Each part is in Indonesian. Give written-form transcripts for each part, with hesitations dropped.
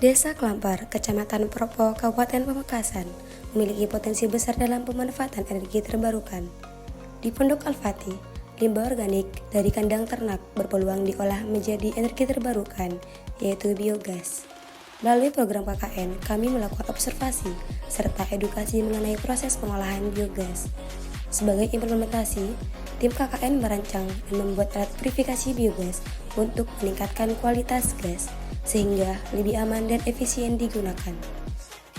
Desa Kelampar, Kecamatan Propo, Kabupaten Pamekasan, memiliki potensi besar dalam pemanfaatan energi terbarukan. Di Pondok Al-Fatih, limbah organik dari kandang ternak berpeluang diolah menjadi energi terbarukan, yaitu biogas. Melalui program KKN, kami melakukan observasi serta edukasi mengenai proses pengolahan biogas. Sebagai implementasi, tim KKN merancang dan membuat alat purifikasi biogas untuk meningkatkan kualitas gas, sehingga lebih aman dan efisien digunakan.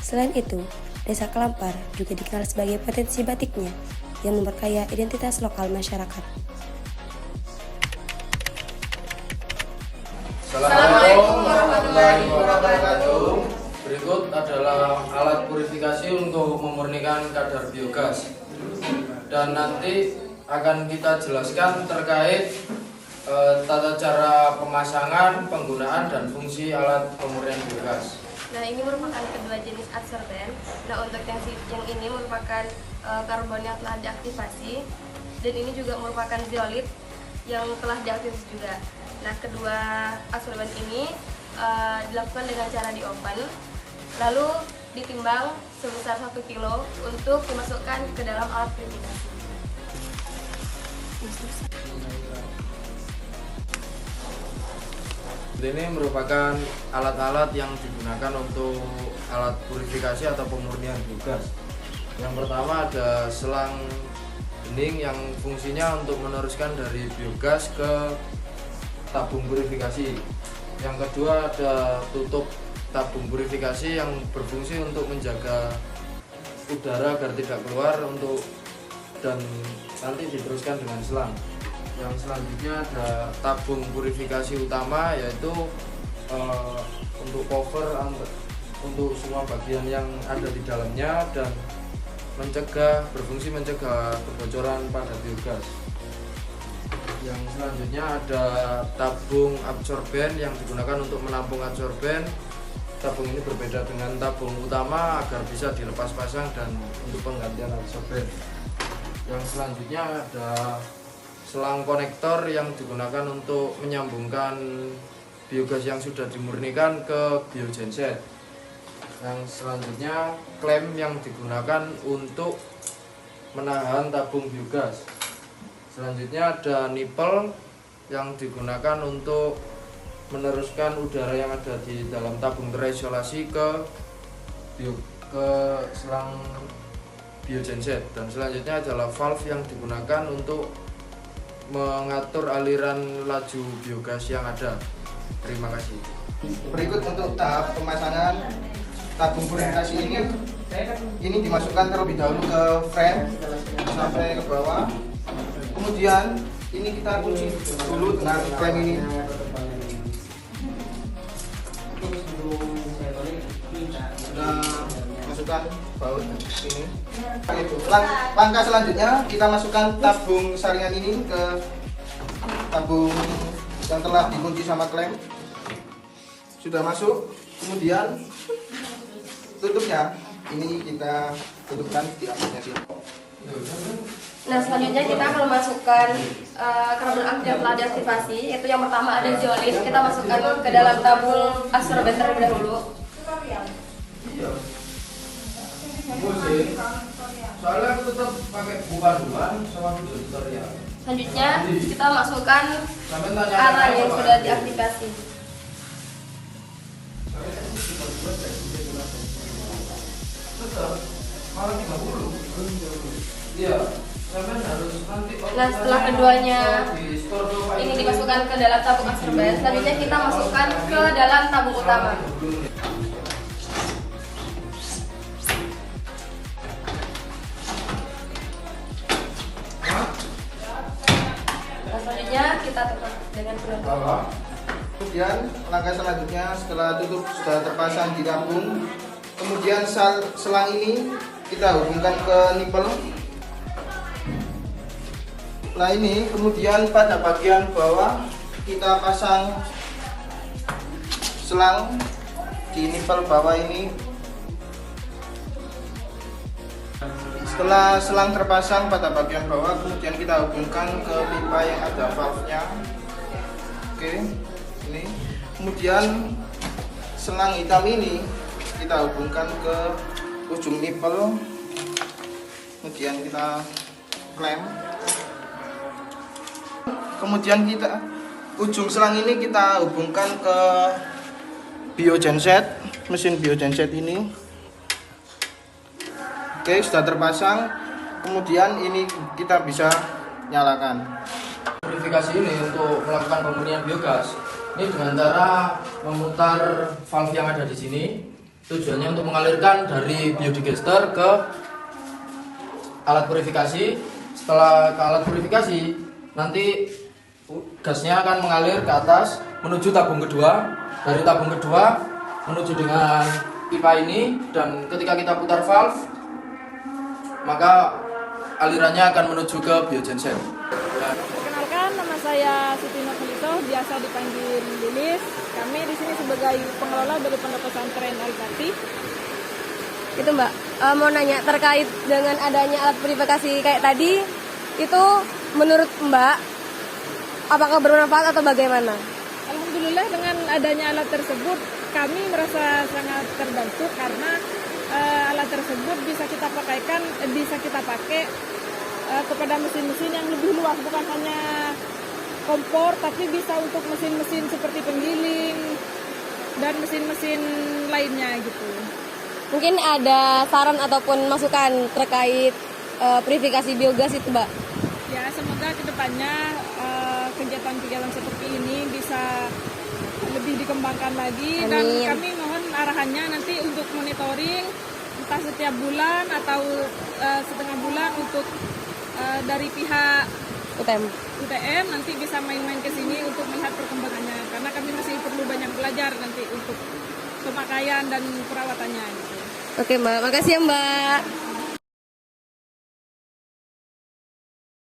Selain itu, Desa Kelampar juga dikenal sebagai potensi batiknya yang memperkaya identitas lokal masyarakat. Assalamualaikum warahmatullahi wabarakatuh. Berikut adalah alat purifikasi untuk memurnikan kadar biogas. Dan nanti akan kita jelaskan terkait tata cara pemasangan, penggunaan, dan fungsi alat pemurnian biogas. Nah, ini merupakan kedua jenis adsorben. Nah, untuk yang ini merupakan karbon yang telah diaktifasi, dan ini juga merupakan zeolit yang telah diaktifasi juga. Nah, kedua adsorben ini dilakukan dengan cara di oven, lalu ditimbang sebesar 1 kilo untuk dimasukkan ke dalam alat purifikasi. Ini merupakan alat-alat yang digunakan untuk alat purifikasi atau pemurnian biogas. Yang pertama ada selang bening yang fungsinya untuk meneruskan dari biogas ke tabung purifikasi. Yang kedua ada tutup tabung purifikasi yang berfungsi untuk menjaga udara agar tidak keluar dan nanti diteruskan dengan selang. Yang selanjutnya ada tabung purifikasi utama, yaitu untuk cover untuk semua bagian yang ada di dalamnya dan berfungsi mencegah kebocoran pada biogas. Yang selanjutnya ada tabung absorben yang digunakan untuk menampung adsorben. Tabung ini berbeda dengan tabung utama agar bisa dilepas pasang dan untuk penggantian adsorben. Yang selanjutnya ada selang konektor yang digunakan untuk menyambungkan biogas yang sudah dimurnikan ke biogenset. Yang selanjutnya klem yang digunakan untuk menahan tabung biogas. Selanjutnya ada nipple yang digunakan untuk meneruskan udara yang ada di dalam tabung terisolasi ke selang biogenset. Dan selanjutnya adalah valve yang digunakan untuk mengatur aliran laju biogas yang ada. Terima kasih. Berikut untuk tahap pemasangan tabung purifikasi ini dimasukkan terlebih dahulu ke frame sampai ke bawah. Kemudian ini kita kunci dulu dengan frame ini. Sudah masukkan baut ini. Langkah selanjutnya kita masukkan tabung saringan ini ke tabung yang telah dikunci sama klem. Sudah masuk, kemudian tutupnya ini kita tutupkan di atasnya. Nah, selanjutnya kita akan memasukkan karbon aktif yang telah diaktifasi, yaitu yang pertama ada zeolit. Kita masukkan ke dalam tabung adsorben terlebih dahulu. Soalnya aku tetap pakai bukan sama tutorial. Selanjutnya kita masukkan arang yang sudah diaktifasi. Nah, setelah keduanya ini dimasukkan ke dalam tabung adsorben, selanjutnya kita masukkan ke dalam tabung utama. Selanjutnya kita tutup dengan penutup. Kemudian langkah selanjutnya setelah tutup sudah terpasang di tabung, kemudian selang ini kita hubungkan ke nipple. Setelah ini kemudian pada bagian bawah kita pasang selang di nipple bawah ini. Setelah selang terpasang pada bagian bawah, kemudian kita hubungkan ke pipa yang ada valve-nya. Oke, ini. Kemudian selang hitam ini kita hubungkan ke ujung nipple, kemudian kita klem. Kemudian ujung selang ini kita hubungkan ke biogenset, mesin biogenset ini. Oke, sudah terpasang. Kemudian ini kita bisa nyalakan. Purifikasi ini untuk melakukan pemurnian biogas ini dengan cara memutar valve yang ada di sini. Tujuannya untuk mengalirkan dari biodigester ke alat purifikasi. Setelah ke alat purifikasi, nanti gasnya akan mengalir ke atas menuju tabung kedua. Dari tabung kedua menuju dengan pipa ini, dan ketika kita putar valve, maka alirannya akan menuju ke biogenset. Perkenalkan, nama saya Siti Nurhaliza, biasa dipanggil Lilis. Kami di sini sebagai pengelola dari Pondok Pesantren Al-Fatih. Itu Mbak, mau nanya terkait dengan adanya alat purifikasi kayak tadi, itu menurut Mbak apakah bermanfaat atau bagaimana? Alhamdulillah, dengan adanya alat tersebut kami merasa sangat terbantu karena alat tersebut bisa kita pakai kepada mesin-mesin yang lebih luas, bukan hanya kompor, tapi bisa untuk mesin-mesin seperti penggiling dan mesin-mesin lainnya gitu. Mungkin ada saran ataupun masukan terkait purifikasi biogas itu Mbak? Ya, semoga kedepannya kegiatan-kegiatan seperti ini bisa lebih dikembangkan lagi. Amin. Dan kami mohon arahannya nanti untuk monitoring entah setiap bulan atau setengah bulan untuk dari pihak UTM nanti bisa main-main ke sini untuk melihat perkembangannya, karena kami masih perlu banyak belajar nanti untuk pemakaian dan perawatannya gitu. Oke Mbak, makasih ya Mbak.